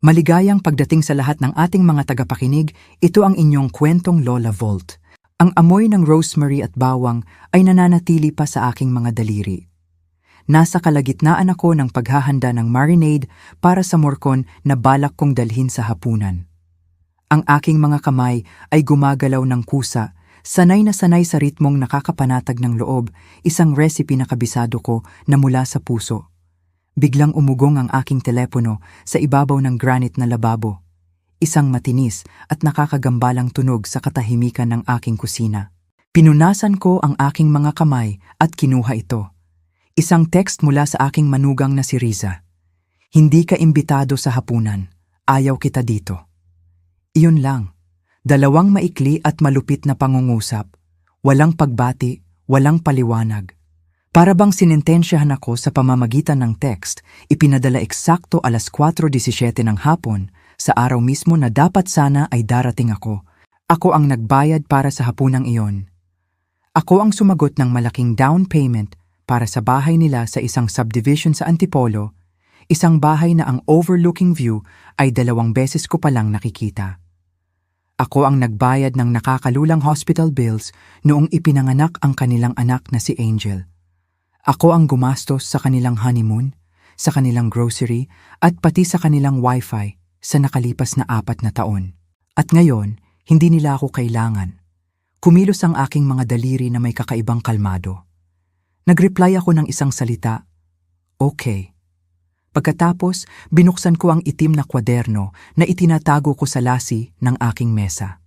Maligayang pagdating sa lahat ng ating mga tagapakinig, ito ang inyong kwentong Lola Volt. Ang amoy ng rosemary at bawang ay nananatili pa sa aking mga daliri. Nasa kalagitnaan ako ng paghahanda ng marinade para sa morcon na balak kong dalhin sa hapunan. Ang aking mga kamay ay gumagalaw ng kusa, sanay na sanay sa ritmong nakakapanatag ng loob, isang recipe na kabisado ko na mula sa puso. Biglang umugong ang aking telepono sa ibabaw ng granite na lababo. Isang matinis at nakakagambalang tunog sa katahimikan ng aking kusina. Pinunasan ko ang aking mga kamay at kinuha ito. Isang text mula sa aking manugang na si Riza. Hindi ka imbitado sa hapunan. Ayaw kita dito. Iyon lang. 2 maikli at malupit na pangungusap. Walang pagbati, walang paliwanag. Para bang sinintensyahan ako sa pamamagitan ng text, ipinadala eksakto 4:17 ng hapon sa araw mismo na dapat sana ay darating ako. Ako ang nagbayad para sa hapunang iyon. Ako ang sumagot ng malaking down payment para sa bahay nila sa isang subdivision sa Antipolo, isang bahay na ang overlooking view ay 2 beses ko palang nakikita. Ako ang nagbayad ng nakakalulang hospital bills noong ipinanganak ang kanilang anak na si Angel. Ako ang gumastos sa kanilang honeymoon, sa kanilang grocery, at pati sa kanilang wifi sa nakalipas na 4 na taon. At ngayon, hindi nila ako kailangan. Kumilos ang aking mga daliri na may kakaibang kalmado. Nag-reply ako ng isang salita, okay. Pagkatapos, binuksan ko ang itim na kwaderno na itinatago ko sa lasi ng aking mesa.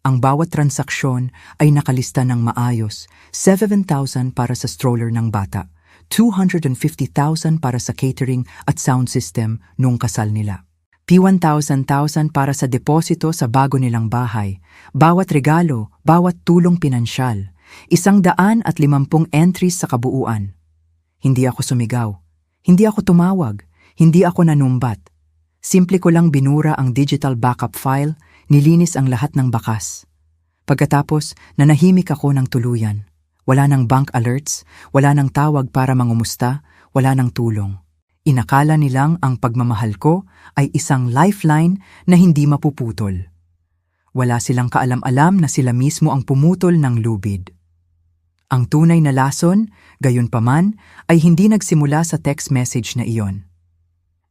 Ang bawat transaksyon ay nakalista ng maayos, 7,000 para sa stroller ng bata, 250,000 para sa catering at sound system nung kasal nila. P1,000 para sa deposito sa bago nilang bahay, bawat regalo, bawat tulong pinansyal, 150 entries sa kabuuan. Hindi ako sumigaw, hindi ako tumawag, hindi ako nanumbat. Simple ko lang binura ang digital backup file, nilinis ang lahat ng bakas. Pagkatapos, nanahimik ako ng tuluyan. Wala nang bank alerts, wala nang tawag para mangumusta, wala nang tulong. Inakala nilang ang pagmamahal ko ay isang lifeline na hindi mapuputol. Wala silang kaalam-alam na sila mismo ang pumutol ng lubid. Ang tunay na lason, gayunpaman, ay hindi nagsimula sa text message na iyon.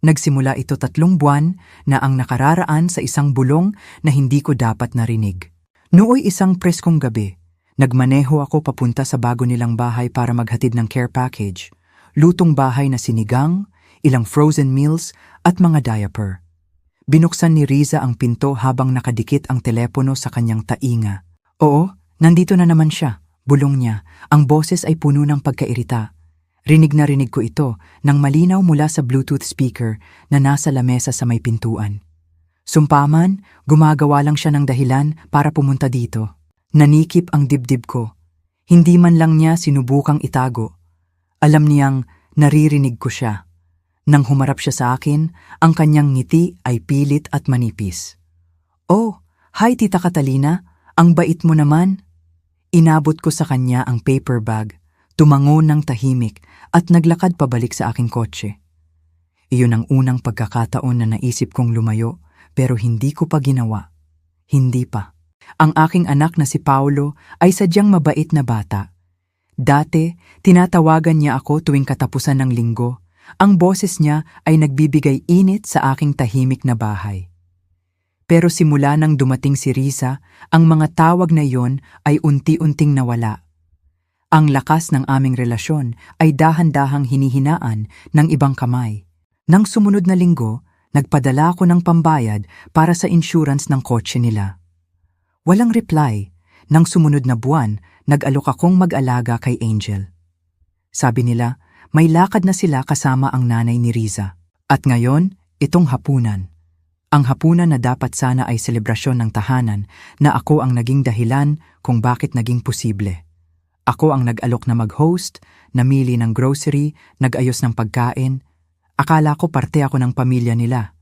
Nagsimula ito 3 buwan na ang nakararaan sa isang bulong na hindi ko dapat narinig. Nooy isang preskong gabi, nagmaneho ako papunta sa bago nilang bahay para maghatid ng care package, lutong bahay na sinigang, ilang frozen meals at mga diaper. Binuksan ni Riza ang pinto habang nakadikit ang telepono sa kanyang tainga. Oo, nandito na naman siya, bulong niya. Ang boses ay puno ng pagkairita. Rinig na rinig ko ito nang malinaw mula sa Bluetooth speaker na nasa lamesa sa may pintuan. Sumpaman, gumagawa lang siya ng dahilan para pumunta dito. Nanikip ang dibdib ko. Hindi man lang niya sinubukang itago. Alam niyang naririnig ko siya. Nang humarap siya sa akin, ang kanyang ngiti ay pilit at manipis. Oh, hi Tita Catalina, ang bait mo naman. Inabot ko sa kanya ang paper bag. Tumango ng tahimik at naglakad pabalik sa aking kotse. Iyon ang unang pagkakataon na naisip kong lumayo pero hindi ko pa ginawa. Hindi pa. Ang aking anak na si Paolo ay sadyang mabait na bata. Dati, tinatawagan niya ako tuwing katapusan ng linggo. Ang boses niya ay nagbibigay init sa aking tahimik na bahay. Pero simula nang dumating si Riza, ang mga tawag na iyon ay unti-unting nawala. Ang lakas ng aming relasyon ay dahan-dahang hinihinaan ng ibang kamay. Nang sumunod na linggo, nagpadala ako ng pambayad para sa insurance ng kotse nila. Walang reply. Nang sumunod na buwan, nag-alok akong mag-alaga kay Angel. Sabi nila, may lakad na sila kasama ang nanay ni Riza. At ngayon, itong hapunan. Ang hapunan na dapat sana ay selebrasyon ng tahanan na ako ang naging dahilan kung bakit naging posible. Ako ang nag-alok na mag-host, namili ng grocery, nag-ayos ng pagkain. Akala ko parte ako ng pamilya nila.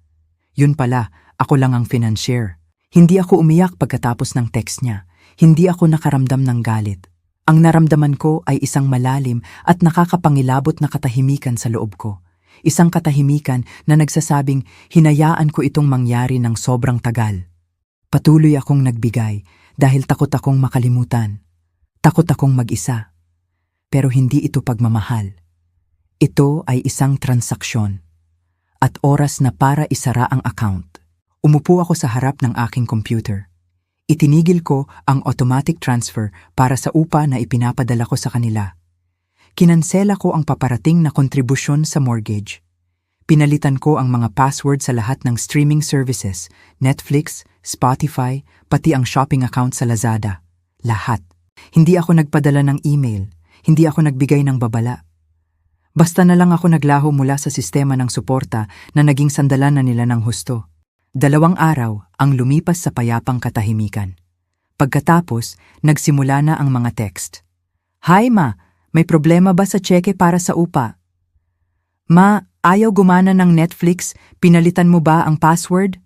Yun pala, ako lang ang financier. Hindi ako umiyak pagkatapos ng text niya. Hindi ako nakaramdam ng galit. Ang naramdaman ko ay isang malalim at nakakapangilabot na katahimikan sa loob ko. Isang katahimikan na nagsasabing hinayaan ko itong mangyari ng sobrang tagal. Patuloy akong nagbigay dahil takot akong makalimutan. Takot akong mag-isa. Pero hindi ito pagmamahal. Ito ay isang transaksyon. At oras na para isara ang account. Umupo ako sa harap ng aking computer. Itinigil ko ang automatic transfer para sa upa na ipinapadala ko sa kanila. Kinansela ko ang paparating na kontribusyon sa mortgage. Pinalitan ko ang mga password sa lahat ng streaming services, Netflix, Spotify, pati ang shopping account sa Lazada. Lahat. Hindi ako nagpadala ng email, hindi ako nagbigay ng babala. Basta na lang ako naglaho mula sa sistema ng suporta na naging sandalan na nila ng husto. 2 araw ang lumipas sa payapang katahimikan. Pagkatapos, nagsimula na ang mga text. "Hi ma, may problema ba sa tseke para sa upa? Ma, ayaw gumana ng Netflix, pinalitan mo ba ang password?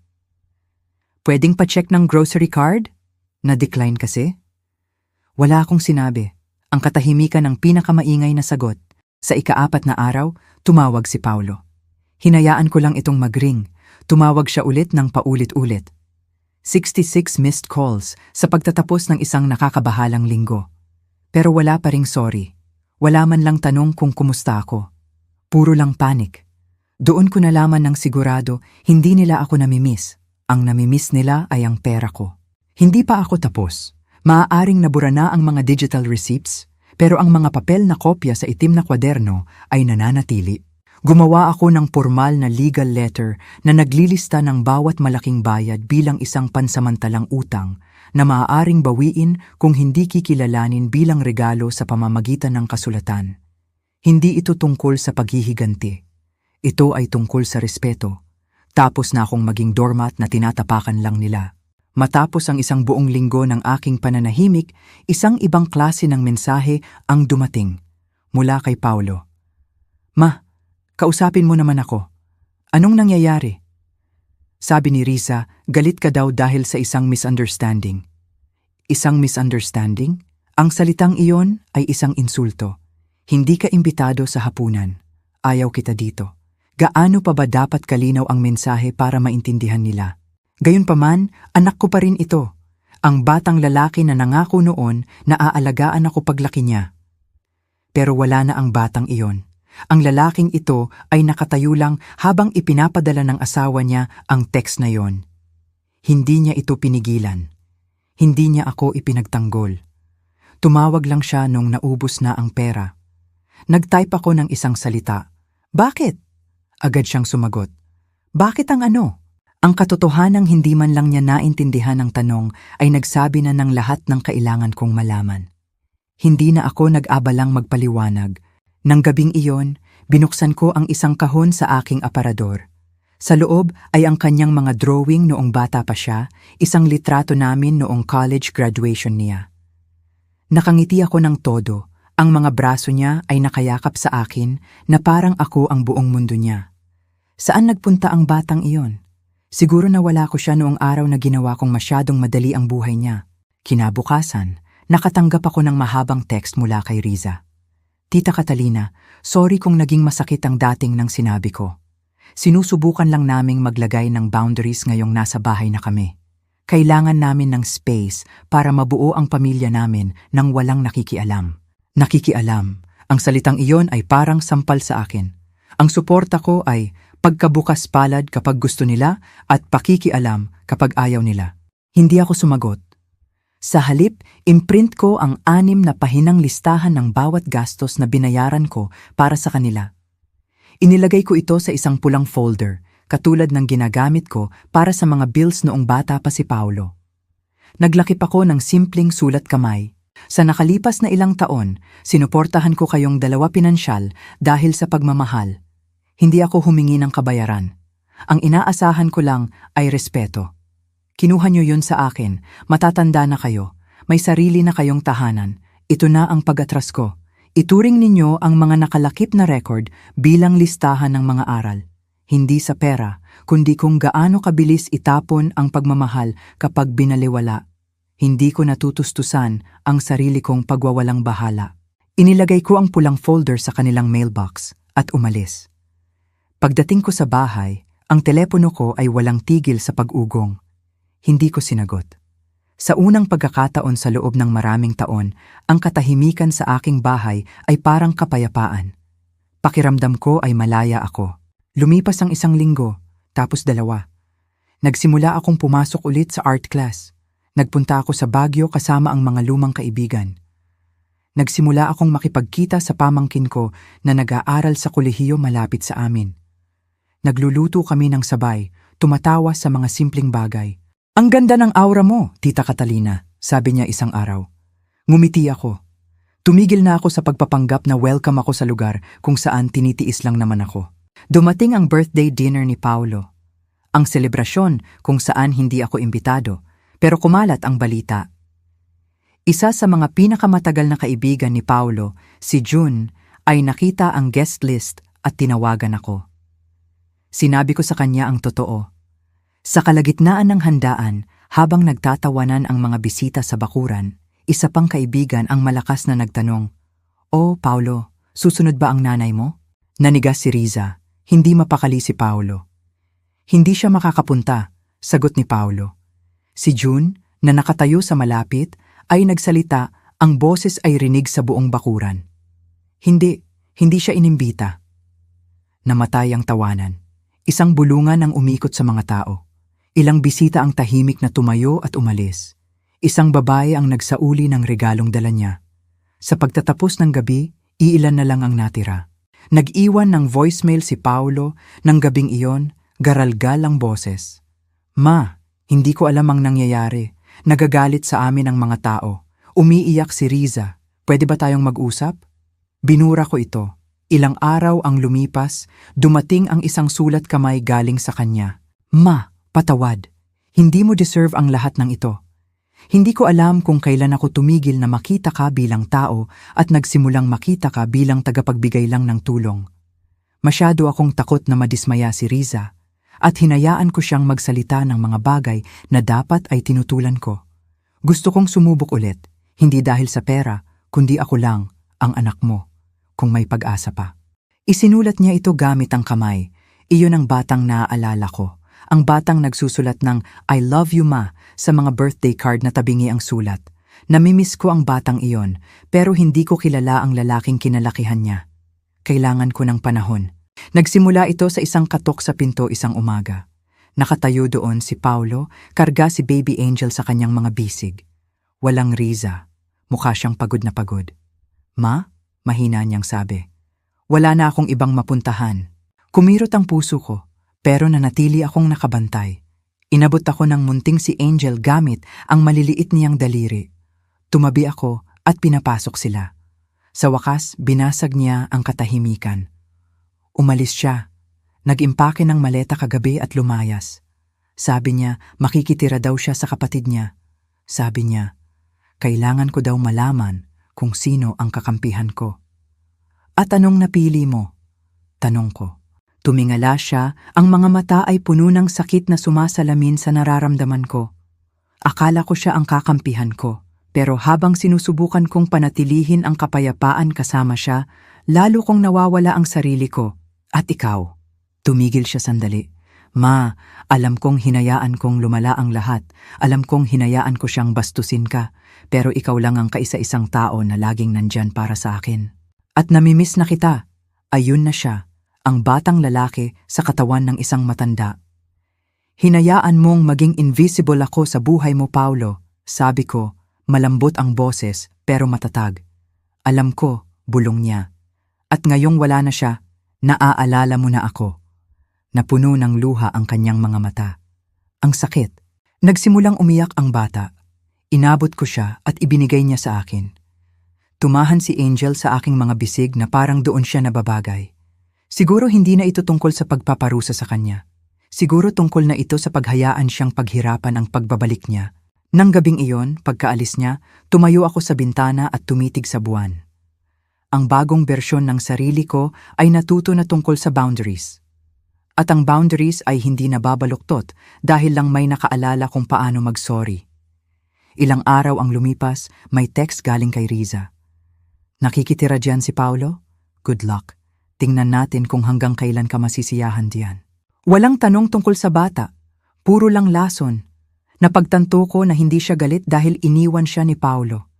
Pwedeng pa-check ng grocery card? Na-decline kasi?" Wala akong sinabi. Ang katahimikan ang pinakamaingay na sagot. Sa ika-4 na araw, tumawag si Paulo. Hinayaan ko lang itong mag-ring. Tumawag siya ulit ng paulit-ulit. 66 missed calls sa pagtatapos ng isang nakakabahalang linggo. Pero wala pa ring sorry. Wala man lang tanong kung kumusta ako. Puro lang panic. Doon ko nalaman ng sigurado, hindi nila ako namimiss. Ang namimiss nila ay ang pera ko. Hindi pa ako tapos. Maaaring nabura na ang mga digital receipts, pero ang mga papel na kopya sa itim na kwaderno ay nananatili. Gumawa ako ng formal na legal letter na naglilista ng bawat malaking bayad bilang isang pansamantalang utang na maaaring bawiin kung hindi kikilalanin bilang regalo sa pamamagitan ng kasulatan. Hindi ito tungkol sa paghihiganti. Ito ay tungkol sa respeto. Tapos na akong maging doormat na tinatapakan lang nila. Matapos ang isang buong linggo ng aking pananahimik, isang ibang klase ng mensahe ang dumating mula kay Paulo. "Ma, kausapin mo naman ako. Anong nangyayari?" Sabi ni Riza, galit ka daw dahil sa isang misunderstanding. Isang misunderstanding? Ang salitang iyon ay isang insulto. Hindi ka imbitado sa hapunan. Ayaw kita dito. Gaano pa ba dapat kalinaw ang mensahe para maintindihan nila? Gayunpaman, anak ko pa rin ito. Ang batang lalaki na nangako noon na aalagaan ako paglaki niya. Pero wala na ang batang iyon. Ang lalaking ito ay nakatayo lang habang ipinapadala ng asawa niya ang text na yon. Hindi niya ito pinigilan. Hindi niya ako ipinagtanggol. Tumawag lang siya nung naubos na ang pera. Nag-type ako ng isang salita. "Bakit?" Agad siyang sumagot. "Bakit ang ano?" Ang katotohanang hindi man lang niya naintindihan ang tanong ay nagsabi na ng lahat ng kailangan kong malaman. Hindi na ako nag-abalang magpaliwanag. Nang gabing iyon, binuksan ko ang isang kahon sa aking aparador. Sa loob ay ang kanyang mga drawing noong bata pa siya, isang litrato namin noong college graduation niya. Nakangiti ako ng todo, ang mga braso niya ay nakayakap sa akin na parang ako ang buong mundo niya. Saan nagpunta ang batang iyon? Siguro nawala ko siya noong araw na ginawa kong masyadong madali ang buhay niya. Kinabukasan, nakatanggap ako ng mahabang text mula kay Riza. "Tita Catalina, sorry kung naging masakit ang dating ng sinabi ko. Sinusubukan lang naming maglagay ng boundaries ngayong nasa bahay na kami. Kailangan namin ng space para mabuo ang pamilya namin nang walang nakikialam." Nakikialam. Ang salitang iyon ay parang sampal sa akin. Ang suporta ko ay pagkabukas palad kapag gusto nila at pakikialam kapag ayaw nila. Hindi ako sumagot. Sa halip, imprint ko ang 6 na pahinang listahan ng bawat gastos na binayaran ko para sa kanila. Inilagay ko ito sa isang pulang folder, katulad ng ginagamit ko para sa mga bills noong bata pa si Paulo. Naglakip ako ng simpleng sulat kamay. Sa nakalipas na ilang taon, sinuportahan ko kayong 2 pinansyal dahil sa pagmamahal. Hindi ako humingi ng kabayaran. Ang inaasahan ko lang ay respeto. Kinuha niyo yun sa akin, matatanda na kayo, may sarili na kayong tahanan, ito na ang pag-atras ko. Ituring ninyo ang mga nakalakip na record bilang listahan ng mga aral. Hindi sa pera, kundi kung gaano kabilis itapon ang pagmamahal kapag binaliwala. Hindi ko natutustusan ang sarili kong pagwawalang bahala. Inilagay ko ang pulang folder sa kanilang mailbox at umalis. Pagdating ko sa bahay, ang telepono ko ay walang tigil sa pag-ugong. Hindi ko sinagot. Sa unang pagkakataon sa loob ng maraming taon, ang katahimikan sa aking bahay ay parang kapayapaan. Pakiramdam ko ay malaya ako. Lumipas ang 1 linggo, tapos 2. Nagsimula akong pumasok ulit sa art class. Nagpunta ako sa Baguio kasama ang mga lumang kaibigan. Nagsimula akong makipagkita sa pamangkin ko na nag-aaral sa kolehiyo malapit sa amin. Nagluluto kami ng sabay, tumatawa sa mga simpleng bagay. "Ang ganda ng aura mo, Tita Catalina," sabi niya isang araw. Ngumiti ako. Tumigil na ako sa pagpapanggap na welcome ako sa lugar kung saan tinitiis lang naman ako. Dumating ang birthday dinner ni Paolo. Ang selebrasyon kung saan hindi ako imbitado, pero kumalat ang balita. Isa sa mga pinakamatagal na kaibigan ni Paolo, si June, ay nakita ang guest list at tinawagan ako. Sinabi ko sa kanya ang totoo. Sa kalagitnaan ng handaan, habang nagtatawanan ang mga bisita sa bakuran, isa pang kaibigan ang malakas na nagtanong, "Oh, Paolo, susunod ba ang nanay mo?" Nanigas si Riza. Hindi mapakali si Paolo. "Hindi siya makakapunta," sagot ni Paolo. Si June, na nakatayo sa malapit, ay nagsalita, ang boses ay rinig sa buong bakuran. Hindi siya inimbita." Namatay ang tawanan. Isang bulungan ang umikot sa mga tao. Ilang bisita ang tahimik na tumayo at umalis. Isang babae ang nagsauli ng regalong dala niya. Sa pagtatapos ng gabi, iilan na lang ang natira. Nag-iwan ng voicemail si Paolo ng gabing iyon, garalgal ang boses. "Ma, hindi ko alam ang nangyayari. Nagagalit sa amin ang mga tao. Umiiyak si Riza. Pwede ba tayong mag-usap?" Binura ko ito. Ilang araw ang lumipas, dumating ang isang sulat kamay galing sa kanya. "Ma, patawad. Hindi mo deserve ang lahat ng ito. Hindi ko alam kung kailan ako tumigil na makita ka bilang tao at nagsimulang makita ka bilang tagapagbigay lang ng tulong. Masyado akong takot na madismaya si Riza at hinayaan ko siyang magsalita ng mga bagay na dapat ay tinutulan ko. Gusto kong sumubok ulit, hindi dahil sa pera, kundi ako lang, ang anak mo, kung may pag-asa pa." Isinulat niya ito gamit ang kamay. Iyon ang batang naaalala ko. Ang batang nagsusulat ng "I love you, ma" sa mga birthday card na tabingi ang sulat. Namimiss ko ang batang iyon, pero hindi ko kilala ang lalaking kinalakihan niya. Kailangan ko ng panahon. Nagsimula ito sa isang katok sa pinto isang umaga. Nakatayo doon si Paolo, karga si baby Angel sa kanyang mga bisig. Walang Riza. Mukha siyang pagod na pagod. "Ma?" mahina niyang sabi. Wala na akong ibang mapuntahan. Kumirot ang puso ko, pero nanatili akong nakabantay. Inabot ako ng munting si Angel gamit ang maliliit niyang daliri. Tumabi ako at pinapasok sila. Sa wakas, binasag niya ang katahimikan. Umalis siya. Nag-impake ng maleta kagabi at lumayas. Sabi niya, makikitira daw siya sa kapatid niya. Sabi niya, kailangan ko daw malaman kung sino ang kakampihan ko. At anong napili mo? Tanong ko. Tumingala siya, ang mga mata ay puno ng sakit na sumasalamin sa nararamdaman ko. Akala ko siya ang kakampihan ko, pero habang sinusubukan kong panatilihin ang kapayapaan kasama siya, lalo kong nawawala ang sarili ko. At ikaw? Tumigil siya sandali. Ma, alam kong hinayaan kong lumala ang lahat. Alam kong hinayaan ko siyang bastusin ka. Pero ikaw lang ang kaisa-isang tao na laging nandyan para sa akin. At namimiss na kita. Ayun na siya, ang batang lalaki sa katawan ng isang matanda. Hinayaan mong maging invisible ako sa buhay mo, Paulo. Sabi ko, malambot ang boses pero matatag. Alam ko, bulong niya. At ngayong wala na siya, naaalala mo na ako. Napuno ng luha ang kanyang mga mata. Ang sakit. Nagsimulang umiyak ang bata. Inabot ko siya at ibinigay niya sa akin. Tumahan si Angel sa aking mga bisig na parang doon siya nababagay. Siguro hindi na ito tungkol sa pagpaparusa sa kanya. Siguro tungkol na ito sa paghayaan siyang paghirapan ang pagbabalik niya. Nang gabing iyon, pagkaalis niya, tumayo ako sa bintana at tumitig sa buwan. Ang bagong bersyon ng sarili ko ay natuto na tungkol sa boundaries. At ang boundaries ay hindi nababaluktot dahil lang may nakaalala kung paano mag-sorry. Ilang araw ang lumipas, may text galing kay Riza. Nakikitira diyan si Paulo? Good luck. Tingnan natin kung hanggang kailan ka masisiyahan diyan. Walang tanong tungkol sa bata. Puro lang lason. Napagtanto ko na hindi siya galit dahil iniwan siya ni Paolo.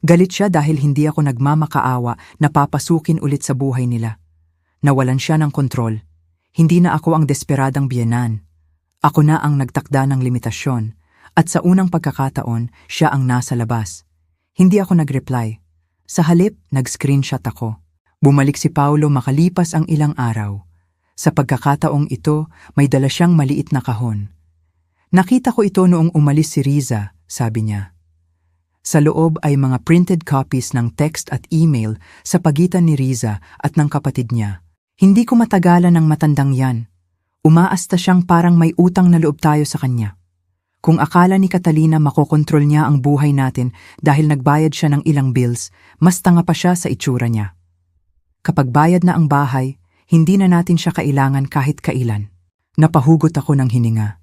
Galit siya dahil hindi ako nagmamakaawa na papasukin ulit sa buhay nila. Nawalan siya ng kontrol. Hindi na ako ang desperadang biyenan. Ako na ang nagtakda ng limitasyon. At sa unang pagkakataon, siya ang nasa labas. Hindi ako nag-reply. Sa halip, nag-screenshot ako. Bumalik si Paolo makalipas ang ilang araw. Sa pagkakataong ito, may dala siyang maliit na kahon. Nakita ko ito noong umalis si Riza, sabi niya. Sa loob ay mga printed copies ng text at email sa pagitan ni Riza at ng kapatid niya. Hindi ko matagalan ng matandang yan. Umaasta siyang parang may utang na loob tayo sa kanya. Kung akala ni Catalina makokontrol niya ang buhay natin dahil nagbayad siya ng ilang bills, mas tanga pa siya sa itsura niya. Kapag bayad na ang bahay, hindi na natin siya kailangan kahit kailan. Napahugot ako ng hininga.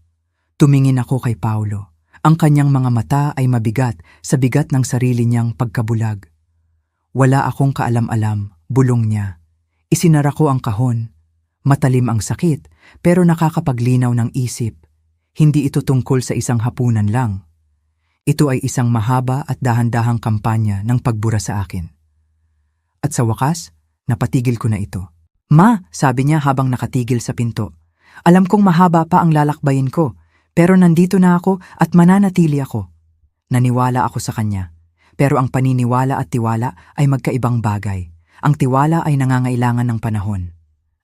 Tumingin ako kay Paolo. Ang kanyang mga mata ay mabigat sa bigat ng sarili niyang pagkabulag. Wala akong kaalam-alam, bulong niya. Isinara ko ang kahon. Matalim ang sakit, pero nakakapaglinaw ng isip. Hindi ito tungkol sa isang hapunan lang. Ito ay isang mahaba at dahan-dahang kampanya ng pagbura sa akin. At sa wakas, napatigil ko na ito. Ma, sabi niya habang nakatigil sa pinto. Alam kong mahaba pa ang lalakbayin ko, pero nandito na ako at mananatili ako. Naniwala ako sa kanya. Pero ang paniniwala at tiwala ay magkaibang bagay. Ang tiwala ay nangangailangan ng panahon.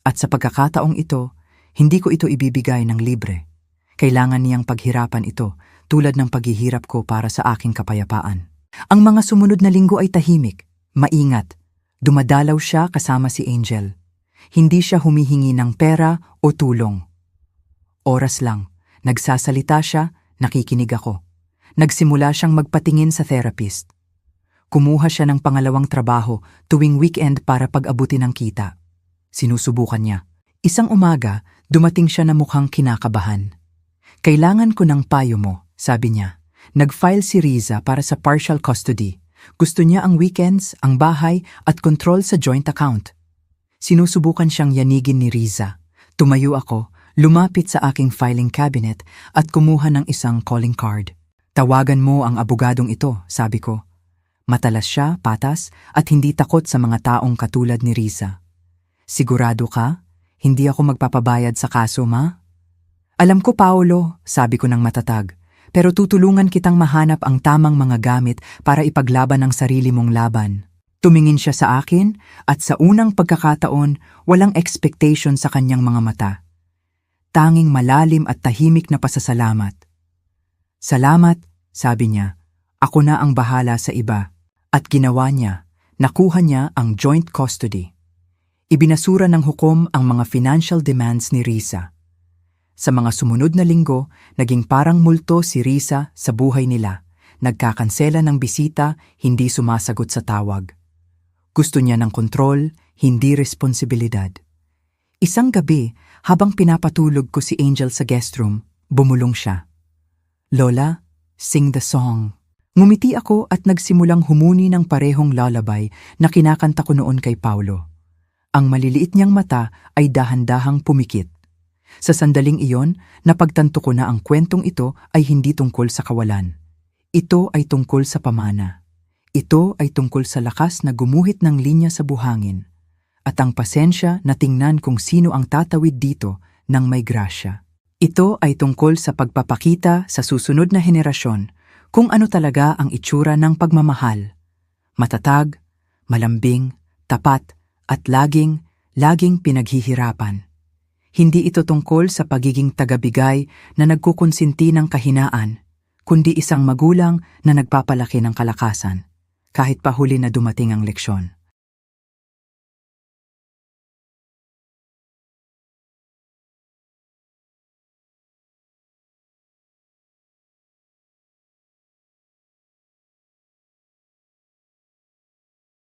At sa pagkakataong ito, hindi ko ito ibibigay ng libre. Kailangan niyang paghirapan ito tulad ng paghihirap ko para sa aking kapayapaan. Ang mga sumunod na linggo ay tahimik, maingat. Dumadalaw siya kasama si Angel. Hindi siya humihingi ng pera o tulong. Oras lang. Nagsasalita siya, nakikinig ako. Nagsimula siyang magpatingin sa therapist. Kumuha siya ng pangalawang trabaho tuwing weekend para pag-abutin ng kita. Sinusubukan niya. Isang umaga, dumating siya na mukhang kinakabahan. Kailangan ko ng payo mo, sabi niya. Nag-file si Riza para sa partial custody. Gusto niya ang weekends, ang bahay at control sa joint account. Sinusubukan siyang yanigin ni Riza. Tumayo ako. Lumapit sa aking filing cabinet at kumuha ng isang calling card. Tawagan mo ang abogadong ito, sabi ko. Matalas siya, patas, at hindi takot sa mga taong katulad ni Riza. Sigurado ka? Hindi ako magpapabayad sa kaso, ma? Alam ko, Paolo, sabi ko ng matatag, pero tutulungan kitang mahanap ang tamang mga gamit para ipaglaban ang sarili mong laban. Tumingin siya sa akin at sa unang pagkakataon, walang expectation sa kanyang mga mata. Tanging malalim at tahimik na pasasalamat. Salamat, sabi niya. Ako na ang bahala sa iba. At ginawa niya, nakuha niya ang joint custody. Ibinasura ng hukom ang mga financial demands ni Riza. Sa mga sumunod na linggo, naging parang multo si Riza sa buhay nila. Nagkakansela ng bisita, hindi sumasagot sa tawag. Gusto niya ng kontrol, hindi responsibilidad. Isang gabi, habang pinapatulog ko si Angel sa guest room, bumulong siya. Lola, sing the song. Ngumiti ako at nagsimulang humuni ng parehong lullaby na kinakanta ko noon kay Paolo. Ang maliliit niyang mata ay dahan-dahang pumikit. Sa sandaling iyon, napagtanto ko na ang kwentong ito ay hindi tungkol sa kawalan. Ito ay tungkol sa pamana. Ito ay tungkol sa lakas na gumuhit ng linya sa buhangin. At ang pasensya na tingnan kung sino ang tatawid dito ng may grasya. Ito ay tungkol sa pagpapakita sa susunod na henerasyon kung ano talaga ang itsura ng pagmamahal. Matatag, malambing, tapat, at laging pinaghihirapan. Hindi ito tungkol sa pagiging tagabigay na nagkukonsinti ng kahinaan, kundi isang magulang na nagpapalaki ng kalakasan, kahit pa huli na dumating ang leksyon.